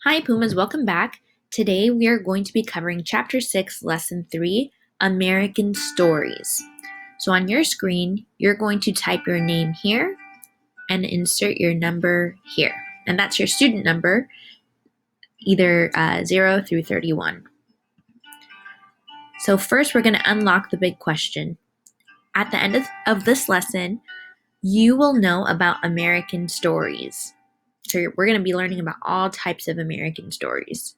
Hi, Pumas, welcome back. Today we are going to be covering Chapter 6, Lesson 3, American Stories. So on your screen, you're going to type your name here and insert your number here. And that's your student number, either 0 through 31. So first, we're going to unlock the big question. At the end of this lesson, you will know about American stories. So we're going to be learning about all types of American stories.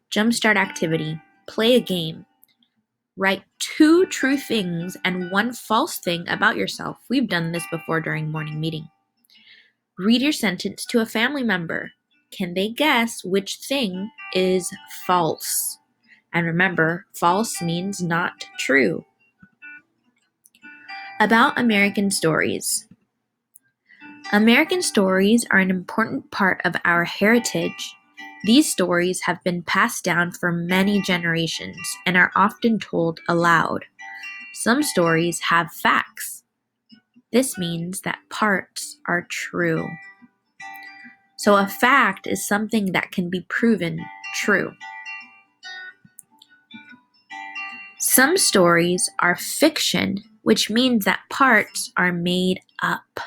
Jumpstart activity. Play a game. Write 2 true things and 1 false thing about yourself. We've done this before during morning meeting. Read your sentence to a family member. Can they guess which thing is false? And remember, false means not true. About American stories. American stories are an important part of our heritage. These stories have been passed down for many generations and are often told aloud. Some stories have facts. This means that parts are true. So a fact is something that can be proven true. Some stories are fiction, which means that parts are made up.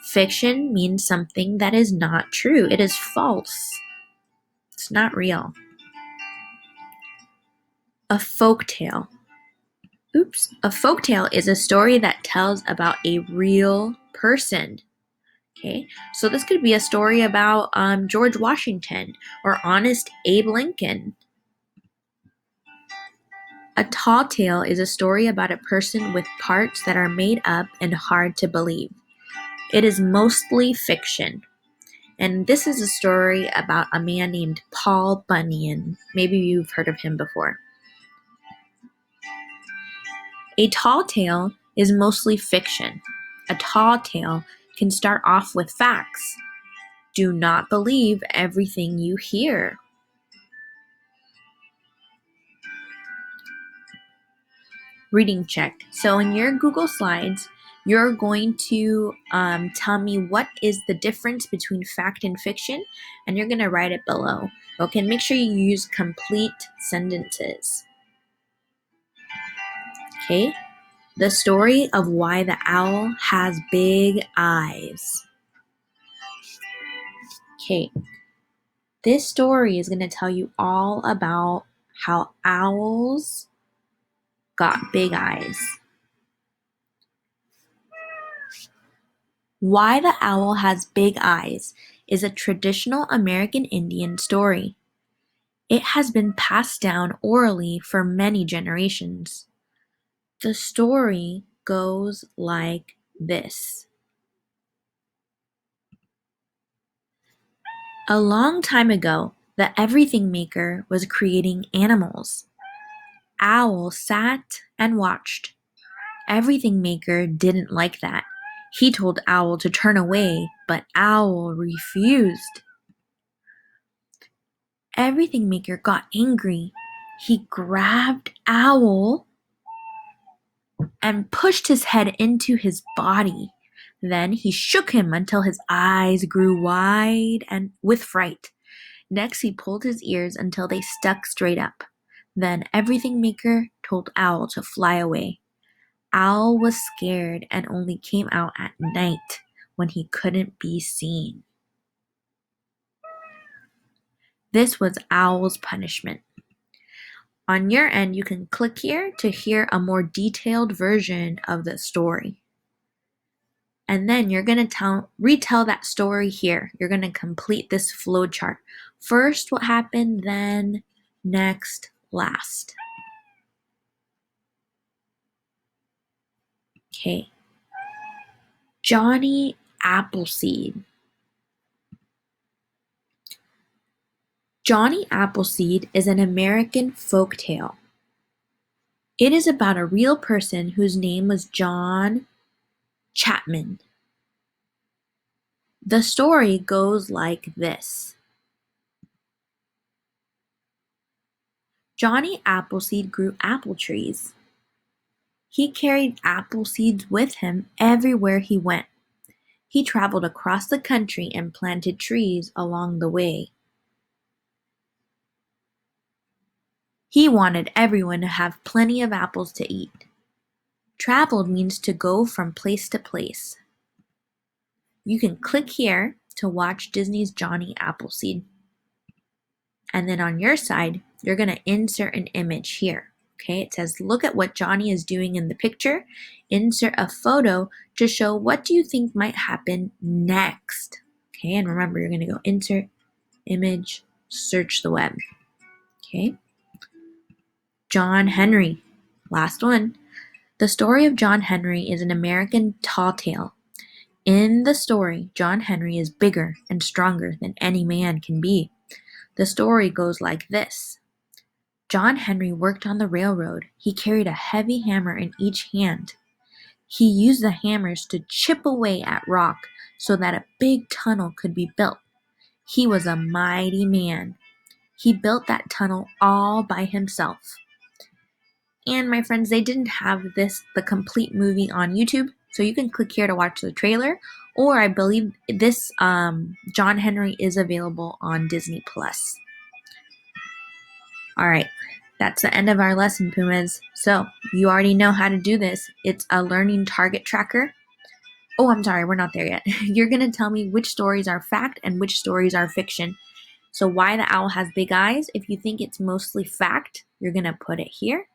Fiction means something that is not true. It is false. It's not real. A folktale. A folktale is a story that tells about a real person. Okay, so this could be a story about George Washington or Honest Abe Lincoln. A tall tale is a story about a person with parts that are made up and hard to believe. It is mostly fiction. And this is a story about a man named Paul Bunyan. Maybe you've heard of him before. A tall tale is mostly fiction. A tall tale can start off with facts. Do not believe everything you hear. Reading check. So in your Google Slides, you're going to tell me what is the difference between fact and fiction, and you're going to write it below. Okay, make sure you use complete sentences. Okay, the story of why the owl has big eyes. Okay, this story is going to tell you all about how owls got big eyes. Why the Owl Has Big Eyes is a traditional American Indian story. It has been passed down orally for many generations. The story goes like this. A long time ago, the Everything Maker was creating animals. Owl sat and watched. Everything Maker didn't like that. He told Owl to turn away, but Owl refused. Everything Maker got angry. He grabbed Owl and pushed his head into his body. Then he shook him until his eyes grew wide and with fright. Next he pulled his ears until they stuck straight up. Then Everything Maker told Owl to fly away. Owl was scared and only came out at night when he couldn't be seen. This was Owl's punishment. On your end, you can click here to hear a more detailed version of the story. And then you're going to retell that story here. You're going to complete this flowchart. First, what happened, then, next, last. Okay. Johnny Appleseed. Johnny Appleseed is an American folk tale. It is about a real person whose name was John Chapman. The story goes like this. Johnny Appleseed grew apple trees. He carried apple seeds with him everywhere he went. He traveled across the country and planted trees along the way. He wanted everyone to have plenty of apples to eat. Traveled means to go from place to place. You can click here to watch Disney's Johnny Appleseed. And then on your side, you're going to insert an image here. Okay, it says, look at what Johnny is doing in the picture. Insert a photo to show what do you think might happen next. Okay, and remember, you're going to go insert, image, search the web. Okay. John Henry. Last one. The story of John Henry is an American tall tale. In the story, John Henry is bigger and stronger than any man can be. The story goes like this. John Henry worked on the railroad. He carried a heavy hammer in each hand. He used the hammers to chip away at rock so that a big tunnel could be built. He was a mighty man. He built that tunnel all by himself. And my friends, they didn't have the complete movie on YouTube, so you can click here to watch the trailer, or I believe this John Henry is available on Disney Plus. All right, that's the end of our lesson, Pumas. So you already know how to do this. It's a learning target tracker. Oh, I'm sorry, we're not there yet. You're going to tell me which stories are fact and which stories are fiction. So why the owl has big eyes, if you think it's mostly fact, you're going to put it here.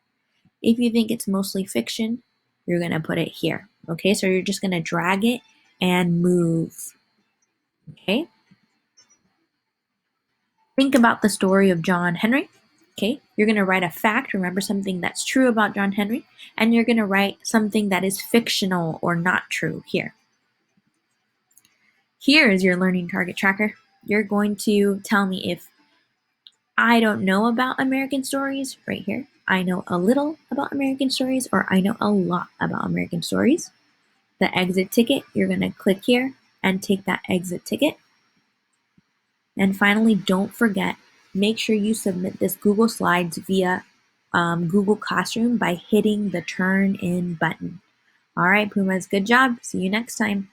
If you think it's mostly fiction, you're going to put it here. Okay, so you're just going to drag it and move. Okay. Think about the story of John Henry. Okay, you're going to write a fact, remember something that's true about John Henry, and you're going to write something that is fictional or not true here. Here is your learning target tracker. You're going to tell me if I don't know about American stories, right here. I know a little about American stories, or I know a lot about American stories. The exit ticket, you're going to click here and take that exit ticket. And finally, don't forget, make sure you submit this Google Slides via Google Classroom by hitting the Turn In button. All right, Pumas, good job. See you next time.